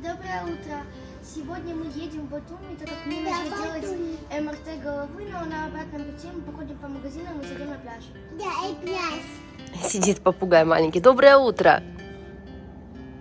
Доброе утро. Сегодня мы едем в Батуми, так как мне нужно делать МРТ головы, но на обратном пути мы походим по магазинам и зайдем на пляж. Да, и пляж. Сидит попугай маленький. Доброе утро.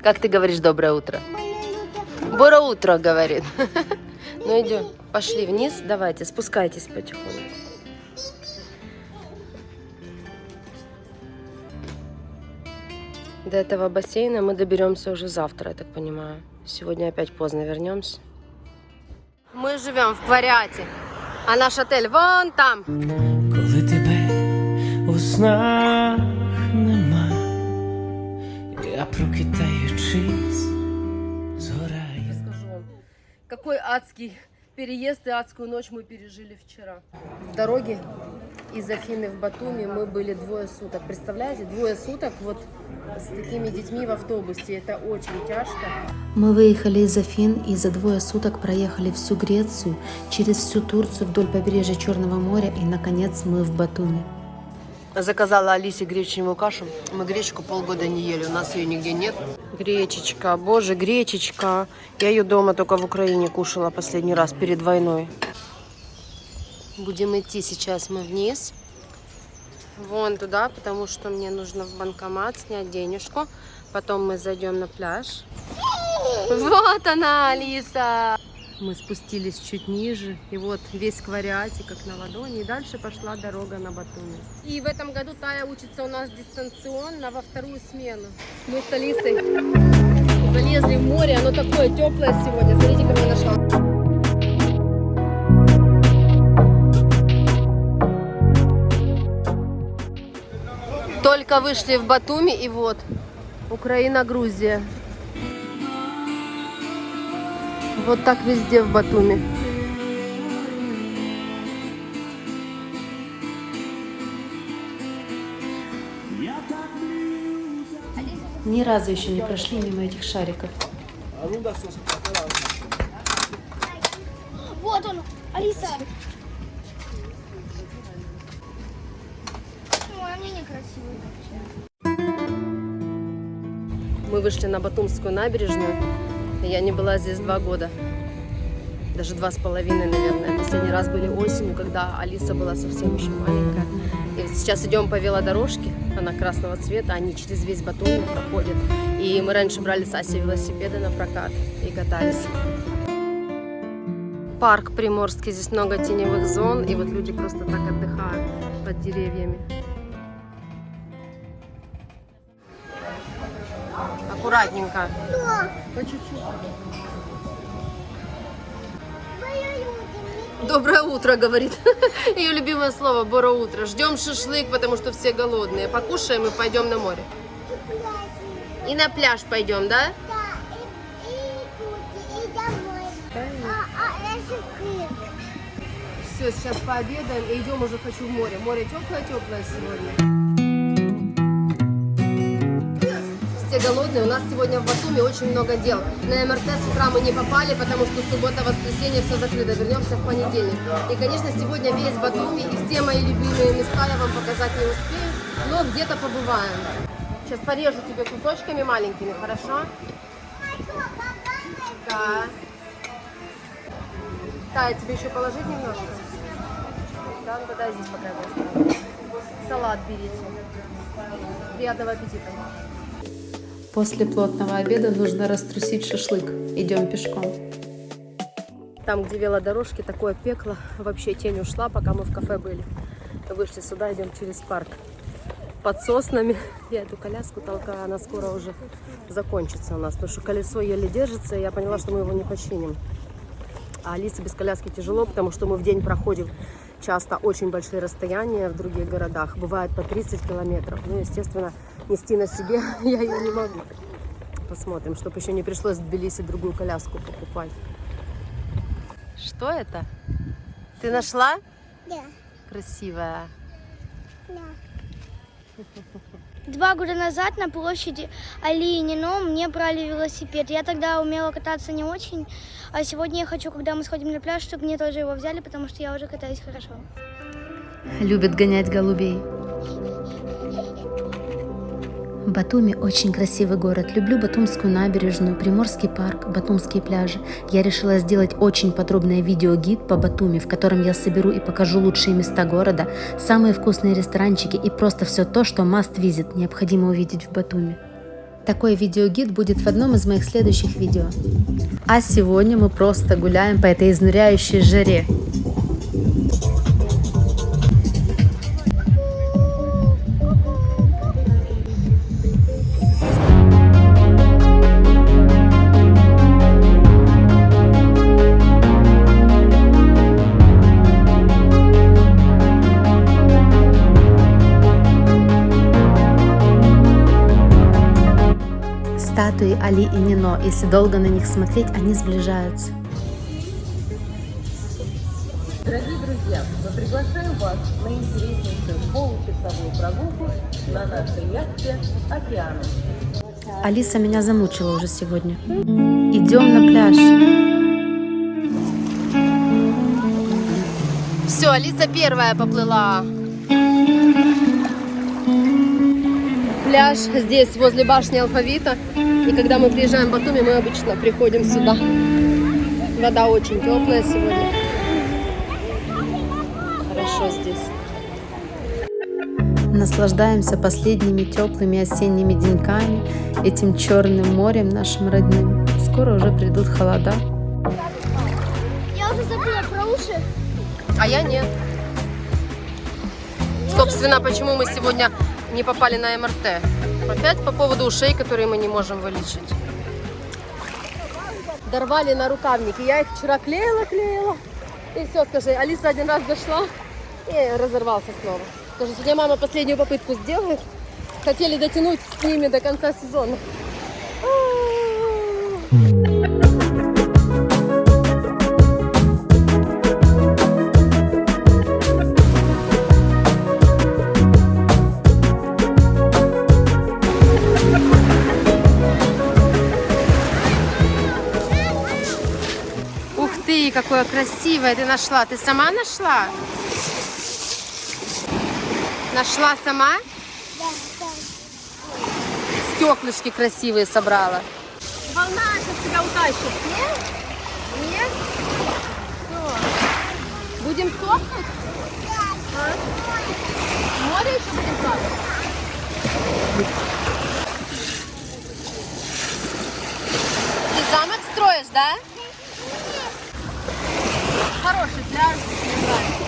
Как ты говоришь доброе утро? Доброе утро, говорит. Ну идем. Пошли вниз. Давайте, спускайтесь потихоньку. До этого бассейна мы доберемся уже завтра, я так понимаю. Сегодня опять поздно вернемся. Мы живем в Кваріаті, а наш отель вон там. Коли тебе у снах нема, я прокидаючись, згораю. Расскажу вам, какой адский переезд и адскую ночь мы пережили вчера. В дороге из Афины в Батуми мы были 2 суток. Представляете, 2 суток вот с такими детьми в автобусе. Это очень тяжко. Мы выехали из Афин и за 2 суток проехали всю Грецию, через всю Турцию вдоль побережья Черного моря и, наконец, мы в Батуми. Заказала Алисе гречневую кашу. Мы гречку полгода не ели, у нас ее нигде нет. Гречечка, боже, гречечка. Я ее дома только в Украине кушала последний раз перед войной. Будем идти сейчас мы вниз. Вон туда, потому что мне нужно в банкомат снять денежку. Потом мы зайдем на пляж. Вот она, Алиса! Мы спустились чуть ниже, и вот весь Кваріаті, как на ладони, и дальше пошла дорога на Батуми. И в этом году Тая учится у нас дистанционно во 2-ю смену. Мы с Алисой залезли в море, оно такое теплое сегодня. Смотрите, как я нашла. Только вышли в Батуми, и вот Украина, Грузия. Вот так везде в Батуми. Ни разу еще не прошли мимо этих шариков. Вот он, Алиса. Ой, а мне некрасиво вообще. Мы вышли на Батумскую набережную. Я не была здесь 2 года. Даже 2,5, наверное. Последний раз были осенью, когда Алиса была совсем еще маленькая. И вот сейчас идем по велодорожке. Она красного цвета. Они через весь Батуми проходят. И мы раньше брали с Асей велосипеды на прокат и катались. Парк Приморский. Здесь много теневых зон. И вот люди просто так отдыхают под деревьями. Аккуратненько. По чуть-чуть. Доброе утро, говорит. Ее любимое слово «боро утро». Ждем шашлык, потому что все голодные. Покушаем и пойдем на море. И на пляж пойдем, да? Да, и домой. Все, сейчас пообедаем и идем уже хочу в море. Море теплое-теплое сегодня. Все голодные. У нас сегодня в Батуми очень много дел. На МРТ с утра мы не попали, потому что суббота, воскресенье все закрыто. Вернемся в понедельник. И, конечно, сегодня весь Батуми и все мои любимые места я вам показать не успею, но где-то побываем. Сейчас порежу тебе кусочками маленькими, хорошо? Да. Тая, тебе еще положить немножко? Да, ну тогда здесь пока я оставлю. Салат берите. Приятного аппетита. После плотного обеда нужно раструсить шашлык. Идем пешком. Там, где велодорожки, такое пекло. Вообще тень ушла, пока мы в кафе были. Вышли сюда, идем через парк. Под соснами. Я эту коляску толкаю, она скоро уже закончится у нас. Потому что колесо еле держится, и я поняла, что мы его не починим. А Алисе без коляски тяжело, потому что мы в день проходим часто очень большие расстояния в других городах. Бывает по 30 километров. Ну, естественно, нести на себе я ее не могу. Посмотрим, чтобы еще не пришлось в Тбилиси другую коляску покупать. Что это? Ты нашла? Да. Красивая. Да. 2 года назад на площади Ильина мне брали велосипед. Я тогда умела кататься не очень, а сегодня я хочу, когда мы сходим на пляж, чтобы мне тоже его взяли, потому что я уже катаюсь хорошо. Любит гонять голубей. Батуми очень красивый город. Люблю Батумскую набережную, Приморский парк, Батумские пляжи. Я решила сделать очень подробное видеогид по Батуми, в котором я соберу и покажу лучшие места города, самые вкусные ресторанчики и просто все то, что must visit, необходимо увидеть в Батуми. Такой видеогид будет в одном из моих следующих видео. А сегодня мы просто гуляем по этой изнуряющей жаре. Статуи Али и Нино, если долго на них смотреть, они сближаются. Дорогие друзья, мы приглашаем вас на интереснейшую получасовую прогулку на нашей яхте «Океаном». Алиса меня замучила уже сегодня. Идем на пляж. Все, Алиса первая поплыла. Пляж здесь, возле башни Алфавита. И когда мы приезжаем в Батуми, мы обычно приходим сюда. Вода очень теплая сегодня. Хорошо здесь. Наслаждаемся последними теплыми осенними деньками, этим черным морем нашим родным. Скоро уже придут холода. Я уже забыла про уши. А я нет. Собственно, почему мы сегодня не попали на МРТ? Опять по поводу ушей, которые мы не можем вылечить. Дорвали на рукавники. Я их вчера клеила. И все, скажи, Алиса один раз зашла и разорвался снова. Скажи, сегодня мама последнюю попытку сделает. Хотели дотянуть с ними до конца сезона. Ух ты, какое красивое ты нашла. Ты сама нашла? Нашла сама? Да. Стеклышки красивые собрала. Волна сейчас тебя утащит. Нет? Нет? Все. Будем сохнуть? А? В море еще будем плавать? Ты замок строишь, да? Хороший пляж. Мне нравится.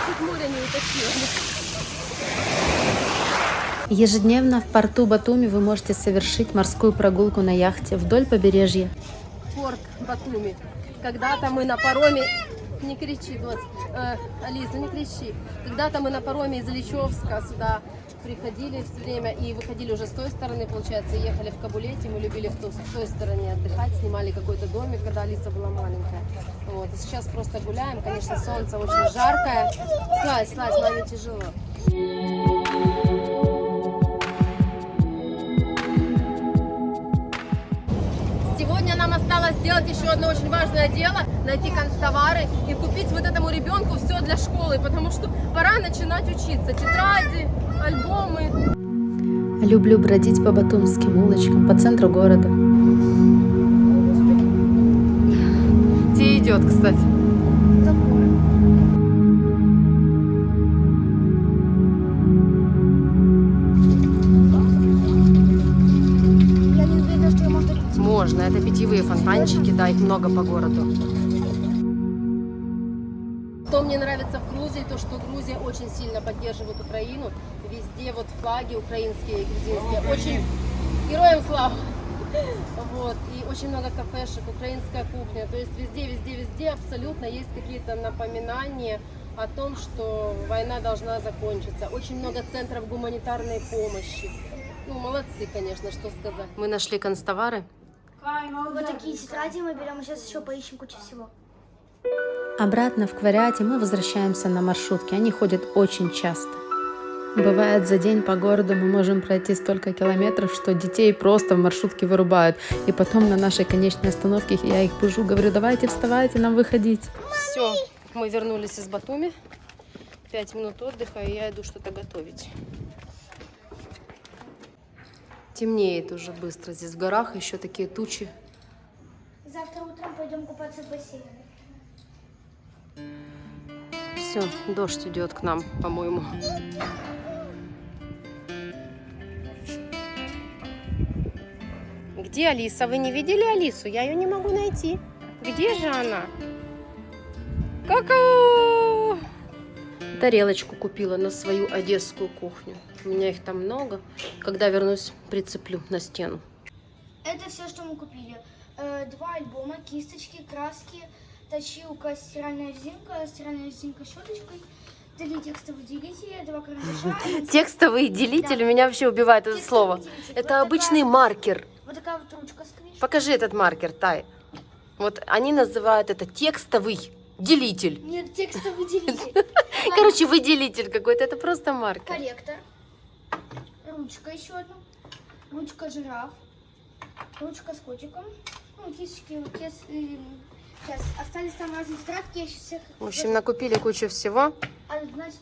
Тут море не утащило. Ежедневно в порту Батуми вы можете совершить морскую прогулку на яхте вдоль побережья. Порт Батуми. Когда-то мы на пароме... Не кричи, Доц. Алиса, не кричи. Когда-то мы на пароме из Ильичевска сюда приходили все время и выходили уже с той стороны, получается, ехали в Кабулете. Мы любили в той стороне отдыхать, снимали какой-то домик, когда Алиса была маленькая. Вот. И сейчас просто гуляем. Конечно, солнце очень жаркое. Слазь, маме тяжело. Сегодня нам осталось сделать еще одно очень важное дело, найти канцтовары и купить вот этому ребенку все для школы, потому что пора начинать учиться. Тетради, альбомы. Люблю бродить по батумским улочкам, по центру города. Где идет, кстати? Я не уверена, что я могу пить. Можно, это питьевые фонтанчики, да, их много по городу. Что мне нравится в Грузии, то что Грузия очень сильно поддерживает Украину. Везде вот флаги украинские и грузинские. Очень героям слава. Вот. И очень много кафешек, украинская кухня. То есть везде абсолютно есть какие-то напоминания о том, что война должна закончиться. Очень много центров гуманитарной помощи. Ну, молодцы, конечно, что сказать. Мы нашли канцтовары. Вот такие тетради мы берем, сейчас еще поищем кучу всего. Обратно в Квариате мы возвращаемся на маршрутке. Они ходят очень часто. Бывает, за день по городу мы можем пройти столько километров, что детей просто в маршрутке вырубают. И потом на нашей конечной остановке я их бужу, говорю, давайте вставайте, нам выходить. Все, мы вернулись из Батуми. 5 минут отдыха, и я иду что-то готовить. Темнеет уже быстро. Здесь в горах еще такие тучи. Завтра утром пойдем купаться в бассейне. Все, дождь идет к нам, по-моему. Где Алиса? Вы не видели Алису? Я ее не могу найти. Где же она? Ка-ка! Тарелочку купила на свою одесскую кухню. У меня их там много. Когда вернусь, прицеплю на стену. Это все, что мы купили. 2 альбома, кисточки, краски, точилка, стиральная резинка с щеточкой, 3 текстовых делителя, 2 карандаша. Текстовый делитель меня вообще убивает это слово. Это обычный маркер. Вот такая вот ручка с клеем. Покажи этот маркер, Тай. Вот они называют это текстовый делитель. Нет, текстовый делитель. Короче, выделитель какой-то. Это просто маркер. Корректор. Ручка еще одна. Ручка жираф. Ручка с котиком. Ну, кисточки. Сейчас остались там разные тетрадки. Я сейчас всех... В общем, накупили кучу всего. Значит,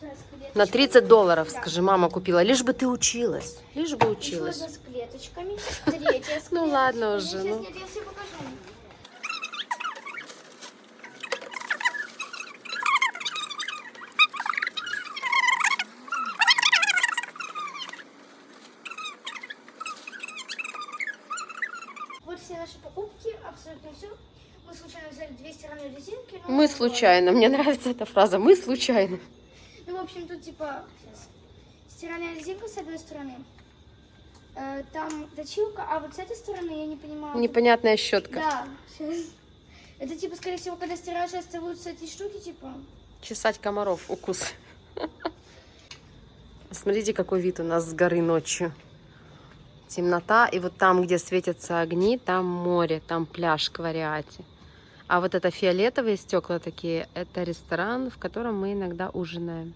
На $30, скажи, мама купила. Лишь бы ты училась. Лишь бы Еще училась. одна с клеточками. Третья с Ну ладно уже, Сейчас, ну. нет, я все покажу. Вот все наши покупки, абсолютно все. Мы случайно взяли 2 стиральные резинки. но- Мы случайно. Мне нравится эта фраза. Мы случайно. Ну, в общем, тут типа сейчас, стиральная резинка с одной стороны. Там точилка, а вот с этой стороны я не понимаю. Непонятная щетка. Да, сейчас. Это типа, скорее всего, когда стираешь, оставляются эти штуки, типа. Чесать комаров. Укус. Смотрите, какой вид у нас с горы ночью. Темнота. И вот там, где светятся огни, там море, там пляж Квариати. А вот это фиолетовые стекла такие, это ресторан, в котором мы иногда ужинаем.